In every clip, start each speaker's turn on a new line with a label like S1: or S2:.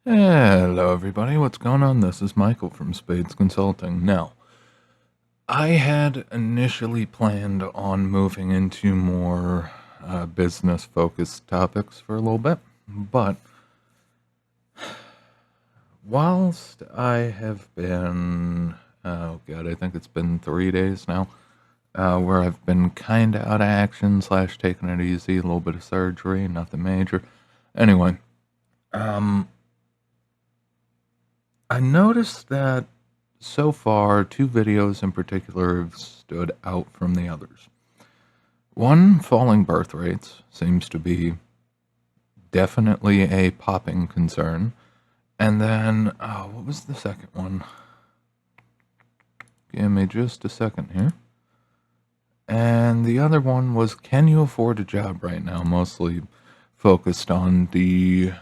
S1: Hello, everybody. What's going on? This is Michael from Spades Consulting. Now, I had initially planned on moving into more business focused topics for a little bit, but whilst I have been, oh god, I think it's been 3 days now, where I've been kind of out of action slash taking it easy, a little bit of surgery, nothing major. Anyway, um, I noticed that so far, two videos in particular have stood out from the others. One, falling birth rates, seems to be definitely a popping concern. And then, oh, what was the second one? Give me just a second here. And the other one was, can you afford a job right now? Mostly focused on the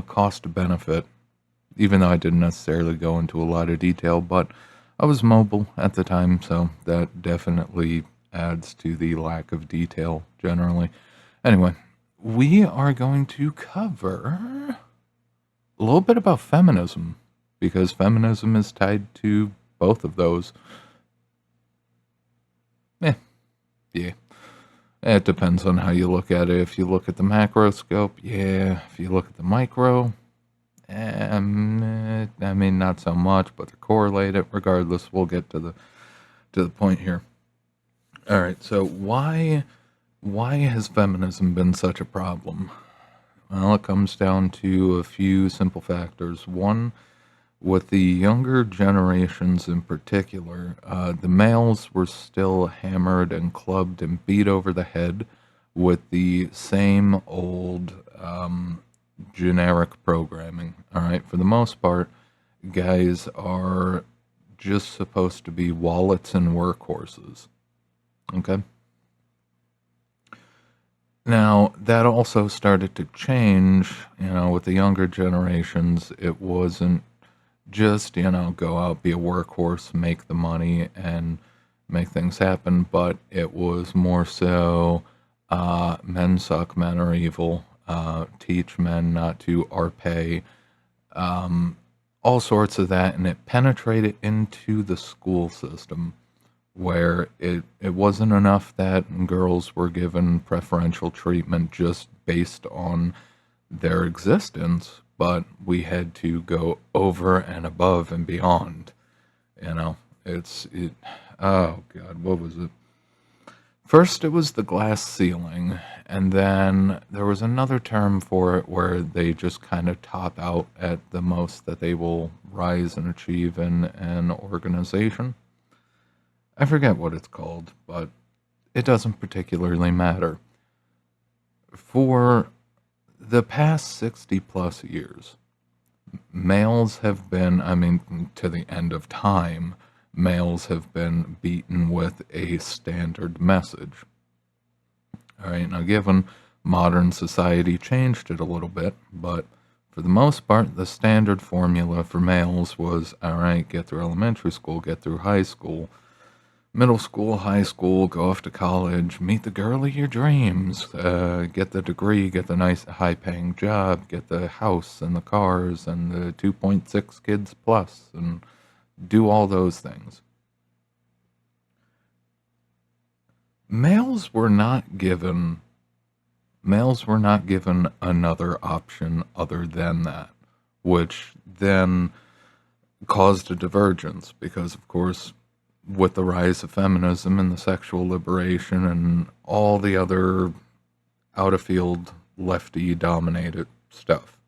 S1: cost benefit, even though I didn't necessarily go into a lot of detail, but I was mobile at the time, so that definitely adds to the lack of detail generally. Anyway, we are going to cover a little bit about feminism, because feminism is tied to both of those. Eh, yeah. It depends on how you look at it. If you look at the macroscope, yeah. If you look at the micro, I mean, not so much, but they're correlated. Regardless, we'll get to the point here. All right. So why has feminism been such a problem? Well, it comes down to a few simple factors. One, with the younger generations in particular, the males were still hammered and clubbed and beat over the head with the same old generic programming. All right, for the most part, guys are just supposed to be wallets and workhorses. Okay. Now, that also started to change, with the younger generations. It wasn't just, go out, be a workhorse, make the money, and make things happen, but it was more so men suck, men are evil, teach men not to RPay, all sorts of that, and it penetrated into the school system where it wasn't enough that girls were given preferential treatment just based on their existence, but we had to go over and above and beyond. You know, oh God, what was it? First, it was the glass ceiling, and then there was another term for it where they just kind of top out at the most that they will rise and achieve in an organization. I forget what it's called, but it doesn't particularly matter. For the past 60 plus years, males have been, I mean, to the end of time, males have been beaten with a standard message. All right, now given modern society changed it a little bit, but for the most part, the standard formula for males was, all right, get through elementary school, get through high school, middle school, high school, go off to college, meet the girl of your dreams, get the degree, get the nice high paying job, get the house and the cars and the 2.6 kids plus, and do all those things. Males were not given males were not given another option other than that, which then caused a divergence because, of course, with the rise of feminism and the sexual liberation and all the other out of field lefty dominated stuff,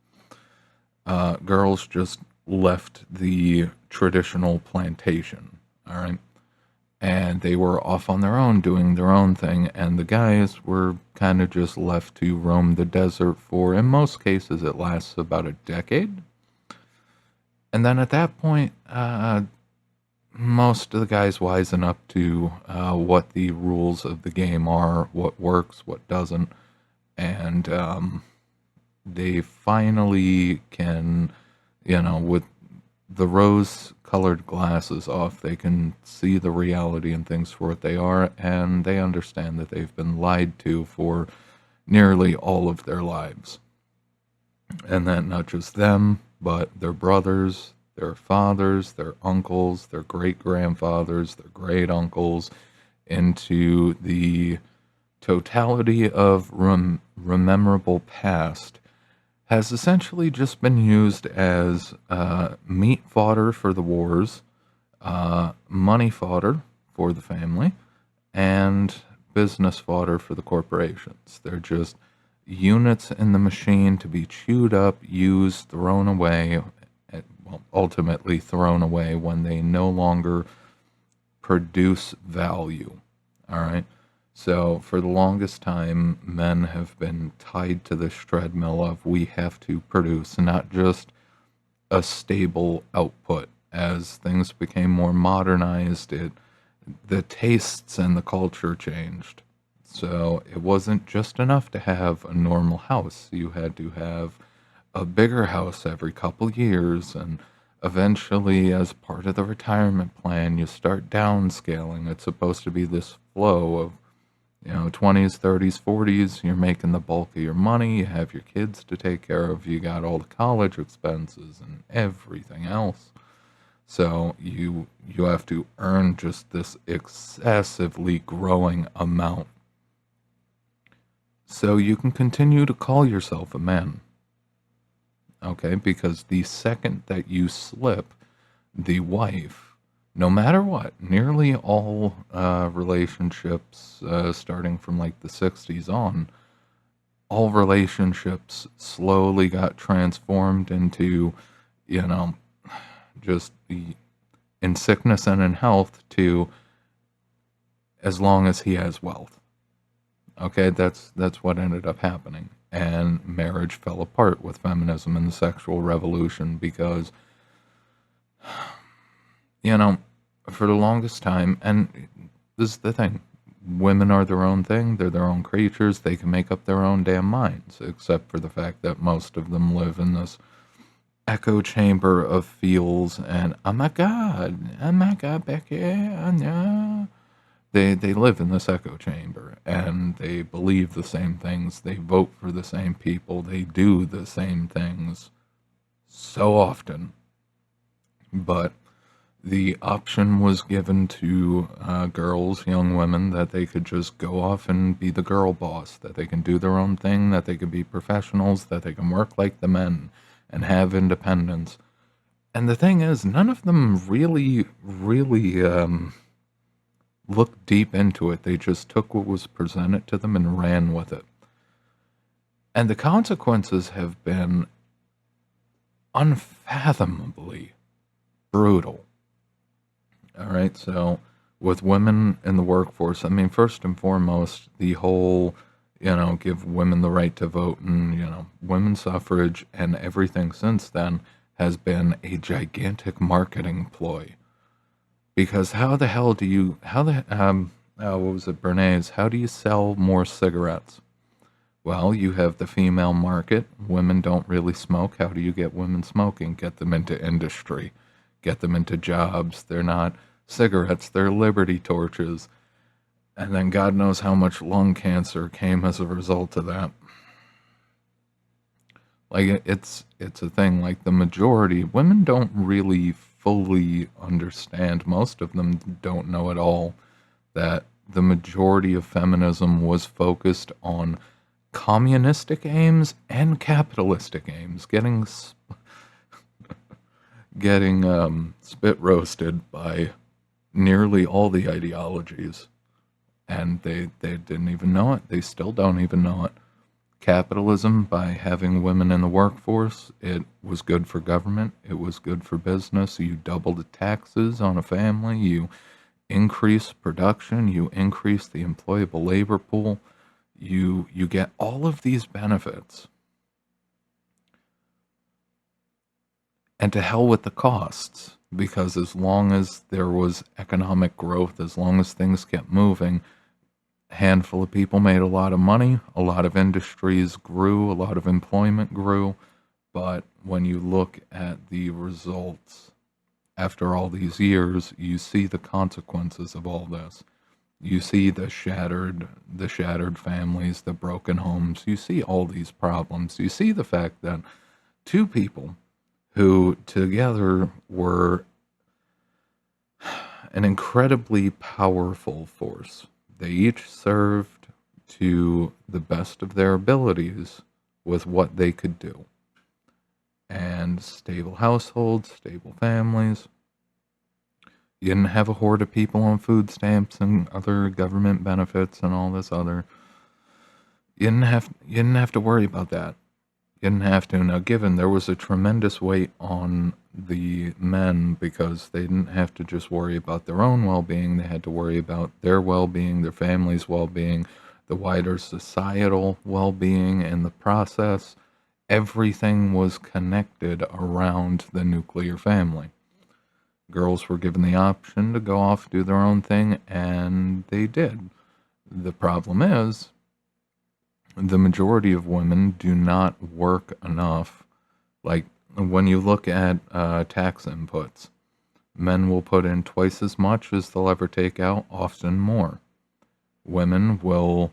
S1: girls just left the traditional plantation, all right? And they were off on their own doing their own thing, and the guys were kind of just left to roam the desert for, in most cases, it lasts about a decade. And then at that point, most of the guys wisen up to what the rules of the game are, what works, what doesn't, and they finally can, with the rose-colored glasses off, they can see the reality and things for what they are, and they understand that they've been lied to for nearly all of their lives. And that not just them, but their brothers, their fathers, their uncles, their great grandfathers, their great uncles, into the totality of rememberable past has essentially just been used as meat fodder for the wars, money fodder for the family, and business fodder for the corporations. They're just units in the machine to be chewed up, used, thrown away, well, ultimately thrown away when they no longer produce value. All right. So for the longest time, men have been tied to this treadmill of we have to produce not just a stable output. As things became more modernized, the tastes and the culture changed. So it wasn't just enough to have a normal house. You had to have a bigger house every couple years, and eventually, as part of the retirement plan, you start downscaling. It's supposed to be this flow of 20s, 30s, 40s, you're making the bulk of your money, you have your kids to take care of, you got all the college expenses and everything else. So you have to earn just this excessively growing amount. So you can continue to call yourself a man. Okay, because the second that you slip, the wife, no matter what, nearly all relationships, starting from like the 60s on, all relationships slowly got transformed into, you know, just in sickness and in health to as long as he has wealth. Okay, that's what ended up happening. And marriage fell apart with feminism and the sexual revolution because, you know, for the longest time, and this is the thing, women are their own thing, they're their own creatures, they can make up their own damn minds, except for the fact that most of them live in this echo chamber of feels and, oh my God, Becky, oh no. They live in this echo chamber and they believe the same things, they vote for the same people, they do the same things so often. But the option was given to girls, young women, that they could just go off and be the girl boss, that they can do their own thing, that they can be professionals, that they can work like the men and have independence. And the thing is, none of them really looked deep into it. They just took what was presented to them and ran with it. And the consequences have been unfathomably brutal. All right, so with women in the workforce, I mean, first and foremost, the whole, give women the right to vote and, women's suffrage and everything since then has been a gigantic marketing ploy. Because how the hell do you, what was it, Bernays, how do you sell more cigarettes? Well, you have the female market. Women don't really smoke. How do you get women smoking? Get them into industry. Get them into jobs. They're not cigarettes, they're liberty torches. And then God knows how much lung cancer came as a result of that. Like, it's a thing. Like, the majority, women don't really fully understand, most of them don't know at all, that the majority of feminism was focused on communistic aims and capitalistic aims, getting spit roasted by nearly all the ideologies. And they didn't even know it. They still don't even know it. Capitalism, by having women in the workforce, it was good for government, it was good for business. You double the taxes on a family, you increase production, you increase the employable labor pool, you get all of these benefits. And to hell with the costs, because as long as there was economic growth, as long as things kept moving, a handful of people made a lot of money, a lot of industries grew, a lot of employment grew. But when you look at the results after all these years, you see the consequences of all this. You see the shattered families, the broken homes. You see all these problems. You see the fact that two people who together were an incredibly powerful force. They each served to the best of their abilities with what they could do. And stable households, stable families. You didn't have a horde of people on food stamps and other government benefits and all this other. You didn't have to worry about that. You didn't have to. Now, given there was a tremendous weight on the men because they didn't have to just worry about their own well-being, they had to worry about their well-being, their family's well-being, the wider societal well-being in the process. Everything was connected around the nuclear family. Girls were given the option to go off, do their own thing, and they did. The problem is, the majority of women do not work enough. Like, when you look at tax inputs, men will put in twice as much as they'll ever take out, often more. Women will,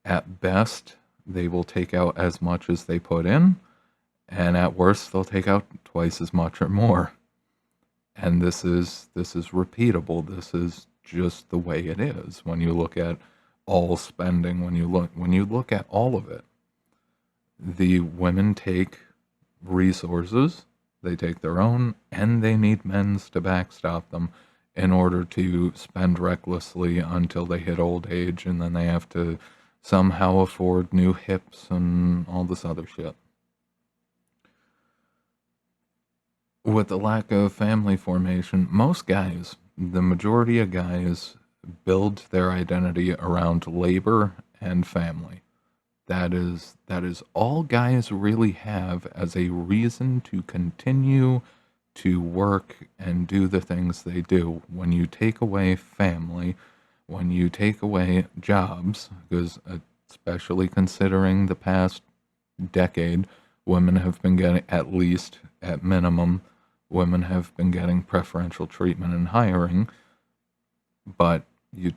S1: at best, they will take out as much as they put in, and at worst, they'll take out twice as much or more. And this is repeatable. This is just the way it is when you look at all spending, when you look at all of it. The women take resources, they take their own, and they need men's to backstop them in order to spend recklessly until they hit old age, and then they have to somehow afford new hips and all this other shit. With the lack of family formation, most guys, the majority of guys, build their identity around labor and family. That is all guys really have as a reason to continue to work and do the things they do. When you take away family, when you take away jobs, because especially considering the past decade, women have been getting, at least at minimum, women have been getting preferential treatment in hiring, but you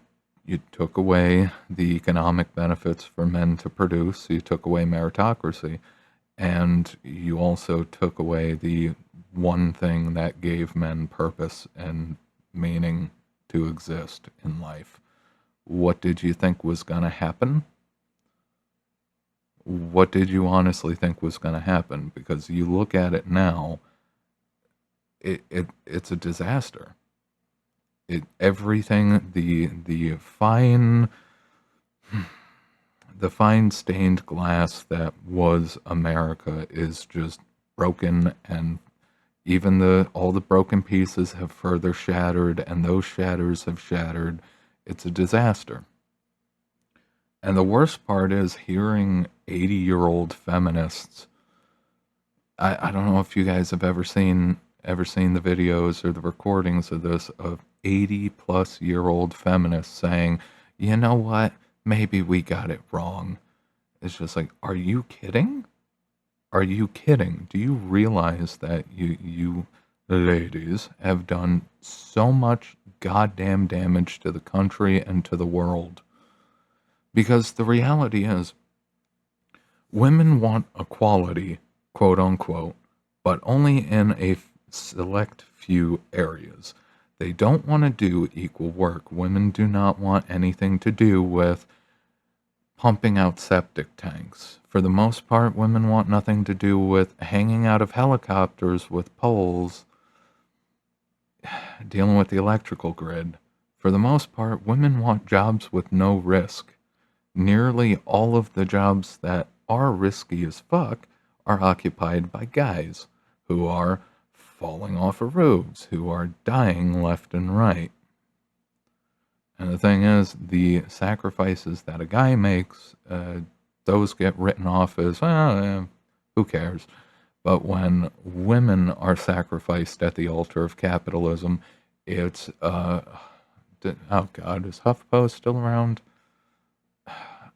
S1: took away the economic benefits for men to produce, you took away meritocracy, and you also took away the one thing that gave men purpose and meaning to exist in life. What did you think was going to happen? What did you honestly think was going to happen? Because you look at it now, it's a disaster. Everything, the fine stained glass that was America is just broken, and even all the broken pieces have further shattered, and those shatters have shattered. It's a disaster. And the worst part is hearing 80-year-old feminists. I don't know if you guys have ever seen the videos or the recordings of this, of 80-plus-year-old feminists saying, you know what, maybe we got it wrong. It's just like, are you kidding? Are you kidding? Do you realize that you ladies have done so much goddamn damage to the country and to the world? Because the reality is, women want equality, quote unquote, but only in a select few areas. They don't want to do equal work. Women do not want anything to do with pumping out septic tanks. For the most part, women want nothing to do with hanging out of helicopters with poles, dealing with the electrical grid. For the most part, women want jobs with no risk. Nearly all of the jobs that are risky as fuck are occupied by guys who are falling off of roofs, who are dying left and right. And the thing is, the sacrifices that a guy makes, those get written off as, who cares? But when women are sacrificed at the altar of capitalism, it's, oh God, is HuffPo still around?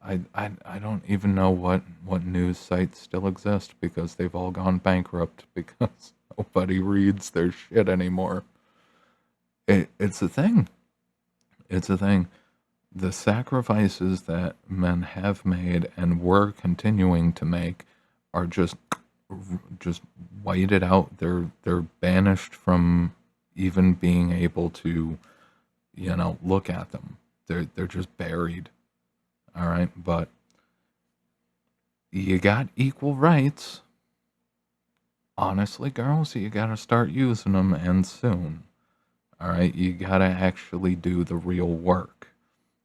S1: I don't even know what news sites still exist because they've all gone bankrupt because nobody reads their shit anymore. It's a thing. It's a thing. The sacrifices that men have made and were continuing to make are just whited out. They're banished from even being able to, look at them. They're just buried. All right, but you got equal rights. Honestly, girls, you gotta start using them, and soon. All right, you gotta actually do the real work.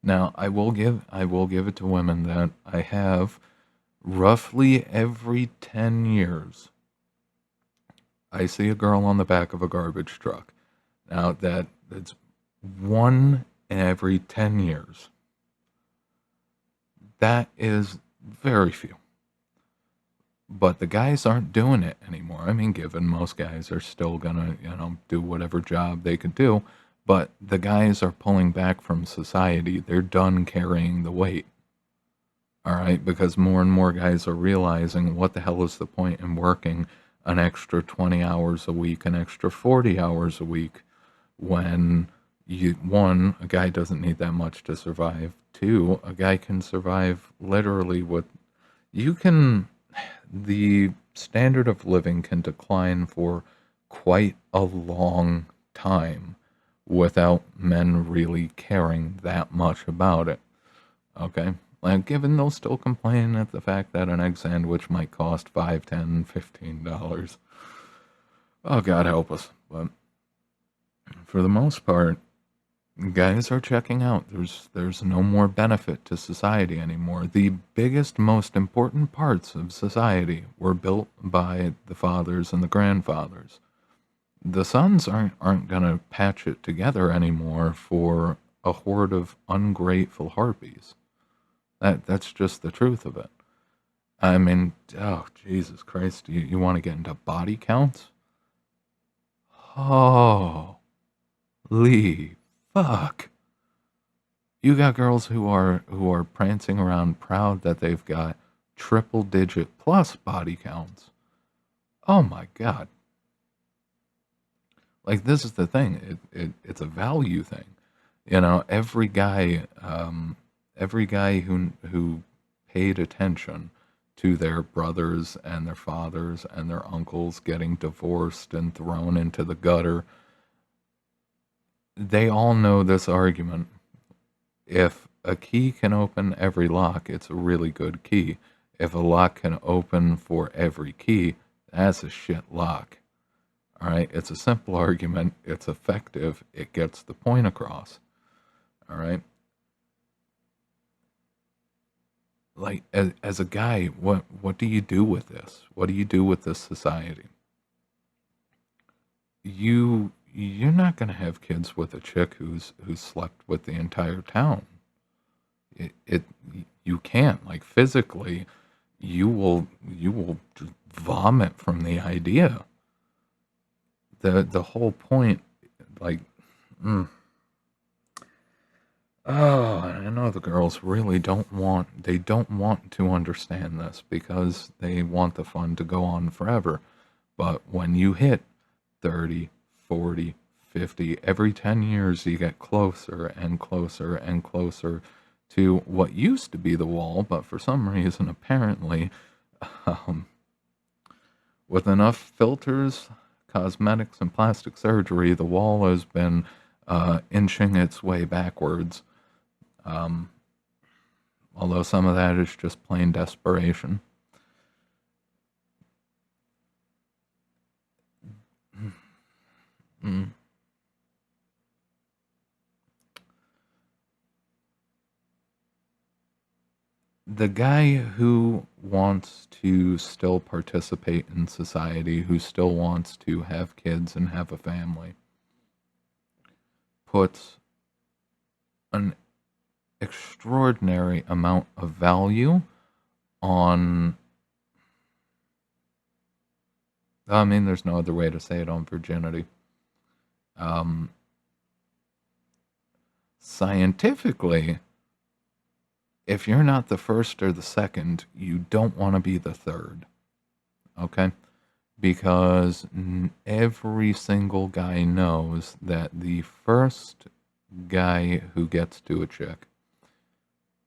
S1: Now, I will give it to women that I have roughly every 10 years. I see a girl on the back of a garbage truck. Now that's one in every 10 years. That is very few. But the guys aren't doing it anymore. I mean, given most guys are still gonna, do whatever job they could do, but the guys are pulling back from society. They're done carrying the weight. All right, because more and more guys are realizing what the hell is the point in working an extra 20 hours a week, an extra 40 hours a week when one, a guy doesn't need that much to survive. Two, a guy can survive literally with, you can, the standard of living can decline for quite a long time without men really caring that much about it. Okay? Like, given they'll still complain at the fact that an egg sandwich might cost 5, 10, $15. Oh, God help us. But for the most part, guys are checking out. There's no more benefit to society anymore. The biggest, most important parts of society were built by the fathers and the grandfathers. The sons aren't gonna patch it together anymore for a horde of ungrateful harpies. That's just the truth of it. I mean, oh Jesus Christ, you want to get into body counts? Holy fuck! You got girls who are prancing around proud that they've got triple digit plus body counts. Oh my god! Like, this is the thing. It's a value thing. Every guy who paid attention to their brothers and their fathers and their uncles getting divorced and thrown into the gutter, they all know this argument. If a key can open every lock, it's a really good key. If a lock can open for every key, that's a shit lock. All right, it's a simple argument. It's effective. It gets the point across. All right. Like, as a guy, what do you do with this? What do you do with this society? You're not going to have kids with a chick who's slept with the entire town. It you can't, like, physically. You will just vomit from the idea. The whole point, like, oh, I know the girls really don't want to understand this because they want the fun to go on forever. But when you hit 30, 40, 50, every 10 years you get closer and closer and closer to what used to be the wall, but for some reason, apparently, um, with enough filters, cosmetics, and plastic surgery, the wall has been inching its way backwards. Um, Although some of that is just plain desperation. Mm. The guy who wants to still participate in society, who still wants to have kids and have a family, puts an extraordinary amount of value on, I mean, there's no other way to say it, on virginity. Um, Scientifically, if you're not the first or the second, you don't want to be the third. Okay? Because every single guy knows that the first guy who gets to a chick,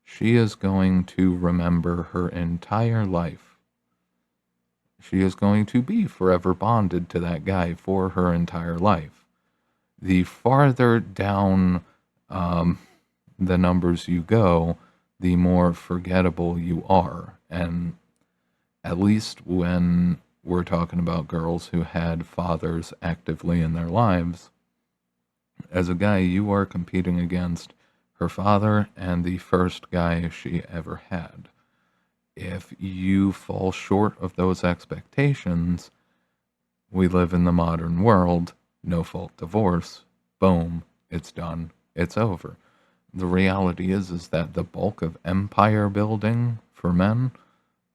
S1: she is going to remember her entire life. she is going to be forever bonded to that guy for her entire life. The farther down the numbers you go, the more forgettable you are. And at least when we're talking about girls who had fathers actively in their lives, as a guy, you are competing against her father and the first guy she ever had. If you fall short of those expectations, we live in the modern world, no fault divorce, boom, it's done, it's over. The reality is that the bulk of empire building for men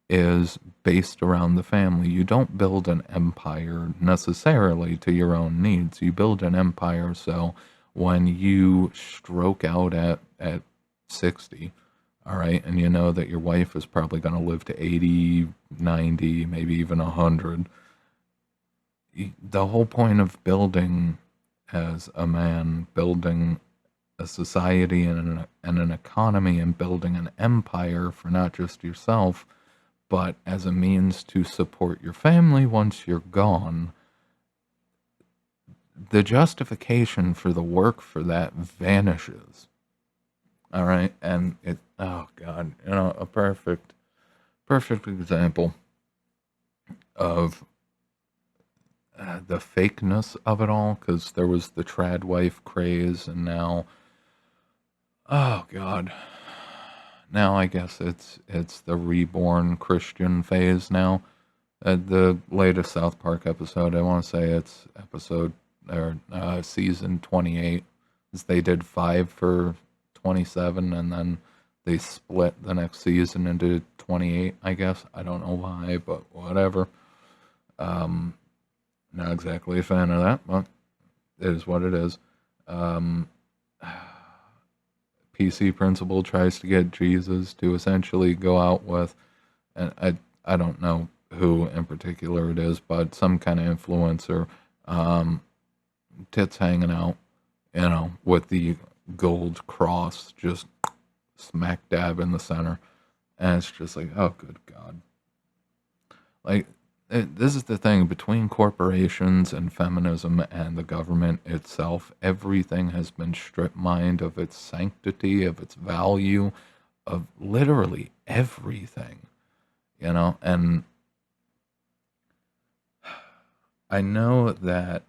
S1: is based around the family. You don't build an empire necessarily to your own needs. You build an empire so when you stroke out at 60, all right, and you know that your wife is probably going to live to 80, 90, maybe even 100, the whole point of building as a man, building a society and an economy and building an empire for not just yourself, but as a means to support your family once you're gone, the justification for the work for that vanishes. All right. And oh God, a perfect example of the fakeness of it all, because there was the trad wife craze, and now, oh God, now I guess it's the reborn Christian phase now. The latest South Park episode, I want to say it's episode or season 28. They did 5 for 27, and then they split the next season into 28. I guess I don't know why, but whatever. Not exactly a fan of that, but it is what it is. PC Principal tries to get Jesus to essentially go out with, and I don't know who in particular it is, but some kind of influencer, tits hanging out, with the gold cross just smack dab in the center. And it's just like, oh, good God. Like, this is the thing, between corporations and feminism and the government itself, everything has been strip mined of its sanctity, of its value, of literally everything, and I know that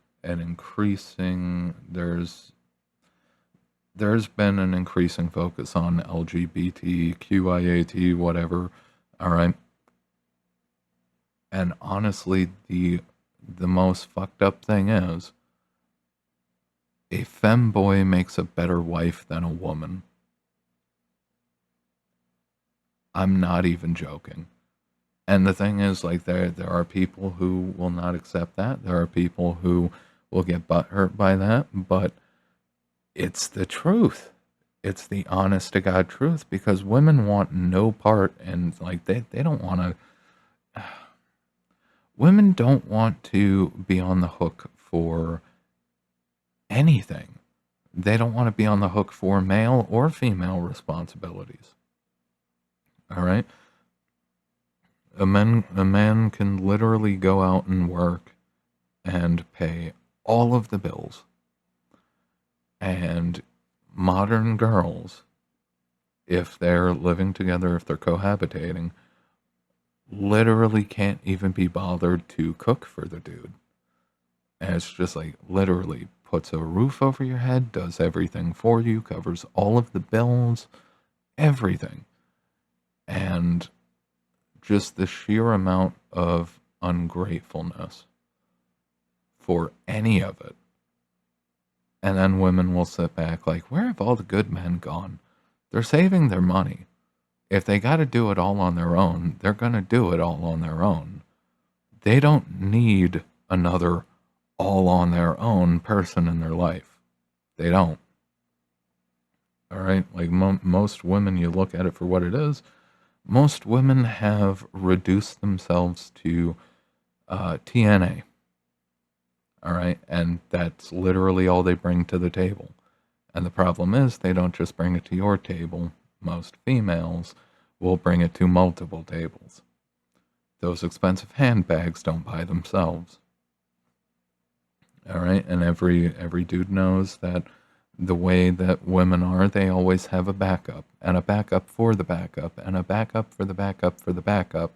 S1: there's been an increasing focus on LGBTQIAT, whatever, all right. And honestly, the most fucked up thing is a femboy makes a better wife than a woman. I'm not even joking. And the thing is, like, there are people who will not accept that. There are people who will get butthurt by that, but it's the truth. It's the honest to God truth, because women want no part, and like they don't want to. Women don't want to be on the hook for anything. They don't want to be on the hook for male or female responsibilities. All right? A man can literally go out and work and pay all of the bills. And modern girls, if they're living together, if they're cohabitating, literally can't even be bothered to cook for the dude. And it's just like, literally puts a roof over your head, does everything for you, covers all of the bills, everything. And just the sheer amount of ungratefulness for any of it. And then women will sit back like, where have all the good men gone? They're saving their money. If they got to do it all on their own, they're going to do it all on their own. They don't need another all on their own person in their life. They don't. All right? Like most women, you look at it for what it is, most women have reduced themselves to TNA. All right? And that's literally all they bring to the table. And the problem is they don't just bring it to your table. Most females will bring it to multiple tables. Those expensive handbags don't buy themselves. All right, and every dude knows that the way that women are, they always have a backup, and a backup for the backup, and a backup for the backup for the backup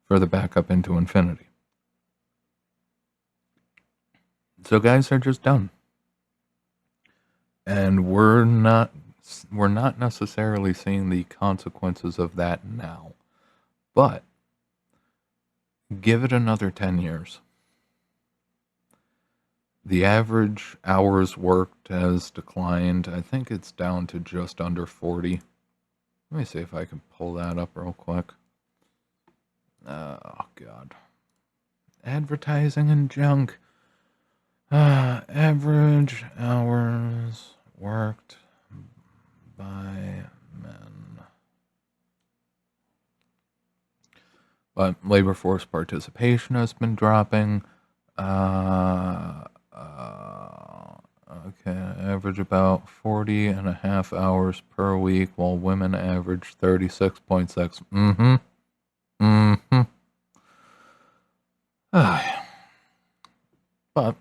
S1: for the backup into infinity. So guys are just done. And we're not necessarily seeing the consequences of that now. But give it another 10 years. The average hours worked has declined. I think it's down to just under 40. Let me see if I can pull that up real quick. Oh, God. Advertising and junk. Average hours worked by men. But labor force participation has been dropping. Okay, average about 40 and a half hours per week, while women average 36.6. But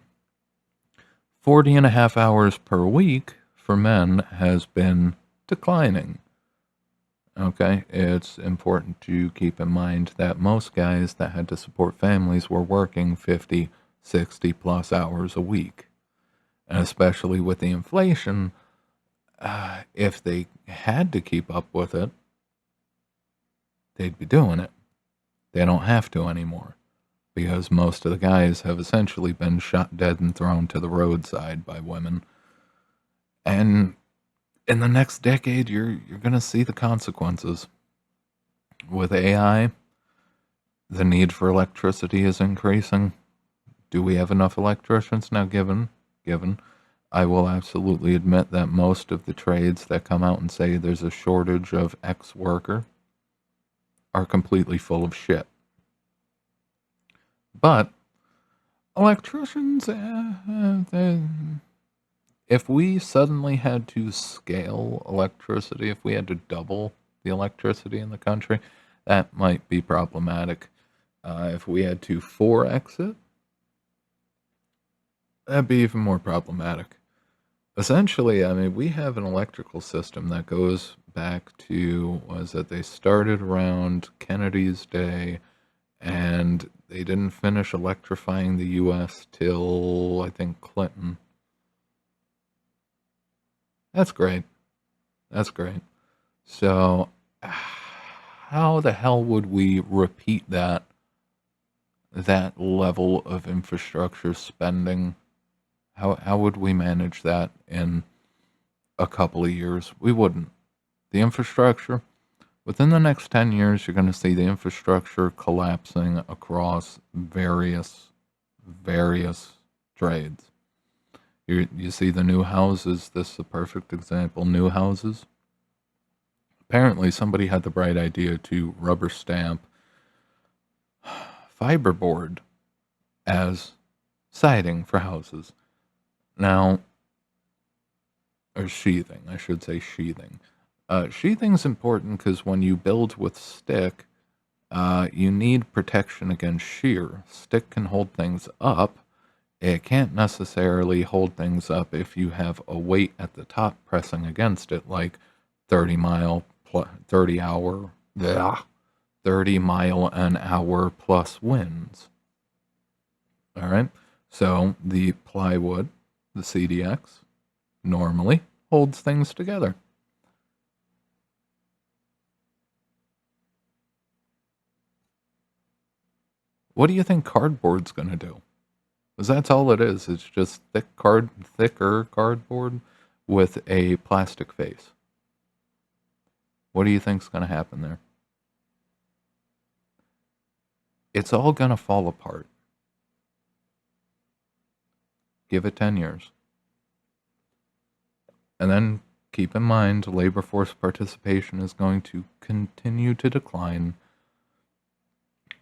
S1: 40 and a half hours per week for men has been declining. Okay, it's important to keep in mind that most guys that had to support families were working 50, 60 plus hours a week. And especially with the inflation, if they had to keep up with it, they'd be doing it. They don't have to anymore because most of the guys have essentially been shot dead and thrown to the roadside by women. And in the next decade, you're going to see the consequences. With AI, the need for electricity is increasing. Do we have enough electricians now? Given, I will absolutely admit that most of the trades that come out and say there's a shortage of X worker are completely full of shit. But electricians, if we suddenly had to scale electricity, if we had to double the electricity in the country, that might be problematic. If we had to 4x it, that'd be even more problematic. Essentially, I mean, we have an electrical system that goes back to, they started around Kennedy's day, and they didn't finish electrifying the U.S. till, I think, Clinton. That's great. That's great. So, how the hell would we repeat that level of infrastructure spending? How would we manage that in a couple of years? We wouldn't. The infrastructure, within the next 10 years, you're going to see the infrastructure collapsing across various trades. You see the new houses. This is a perfect example. New houses. Apparently, somebody had the bright idea to rubber stamp fiberboard as siding for houses. Now, or sheathing, I should say sheathing. Sheathing's important because when you build with stick, you need protection against shear. Stick can hold things up. It can't necessarily hold things up if you have a weight at the top pressing against it, like 30 mile an hour plus winds. All right. So the plywood, the CDX, normally holds things together. What do you think cardboard's going to do? Because that's all it is. It's just thicker cardboard with a plastic face. What do you think's going to happen there? It's all going to fall apart. Give it 10 years. And then keep in mind, labor force participation is going to continue to decline.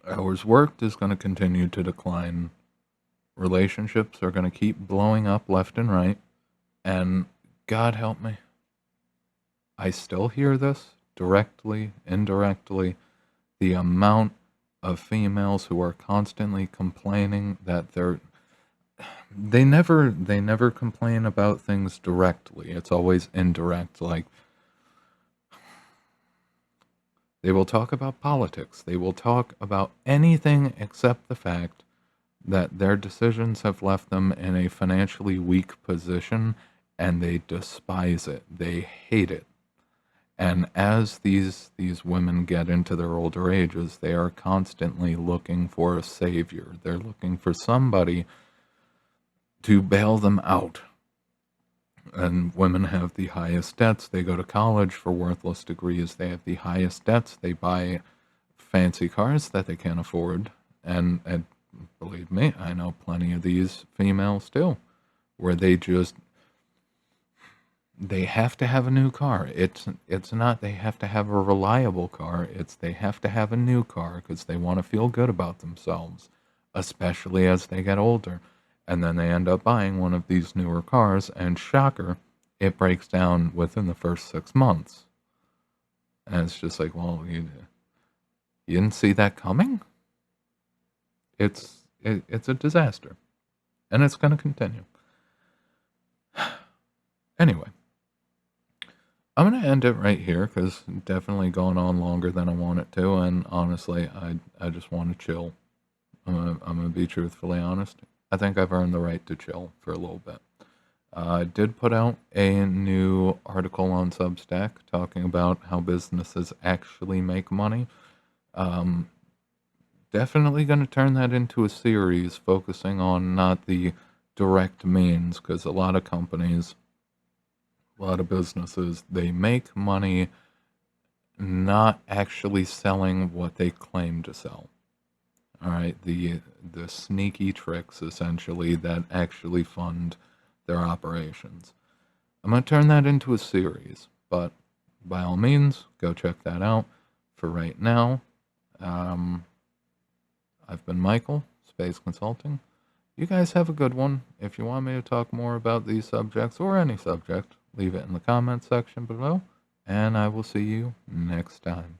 S1: Hours worked is going to continue to decline. Relationships are going to keep blowing up left and right. And God help me, I still hear this directly, indirectly. The amount of females who are constantly complaining that they never complain about things directly. It's always indirect. Like, they will talk about politics. They will talk about anything except the fact that their decisions have left them in a financially weak position, and they despise it. They hate it. And as these women get into their older ages, they are constantly looking for a savior. They're looking for somebody to bail them out. And women have the highest debts. They go to college for worthless degrees. They have the highest debts. They buy fancy cars that they can't afford. And believe me, I know plenty of these females too, where they have to have a new car. It's not they have to have a reliable car. It's they have to have a new car because they want to feel good about themselves, especially as they get older. And then they end up buying one of these newer cars, and shocker, it breaks down within the first 6 months. And it's just like, well, you didn't see that coming? It's a disaster, and it's going to continue. Anyway, I'm going to end it right here because definitely going on longer than I want it to, and honestly, I just want to chill. I'm going to be truthfully honest. I think I've earned the right to chill for a little bit. I did put out a new article on Substack talking about how businesses actually make money. Um, Definitely going to turn that into a series focusing on not the direct means, because a lot of companies, a lot of businesses, they make money not actually selling what they claim to sell. All right, the sneaky tricks essentially that actually fund their operations. I'm going to turn that into a series, but by all means, go check that out. For right now, I've been Michael, Space Consulting. You guys have a good one. If you want me to talk more about these subjects or any subject, leave it in the comments section below, and I will see you next time.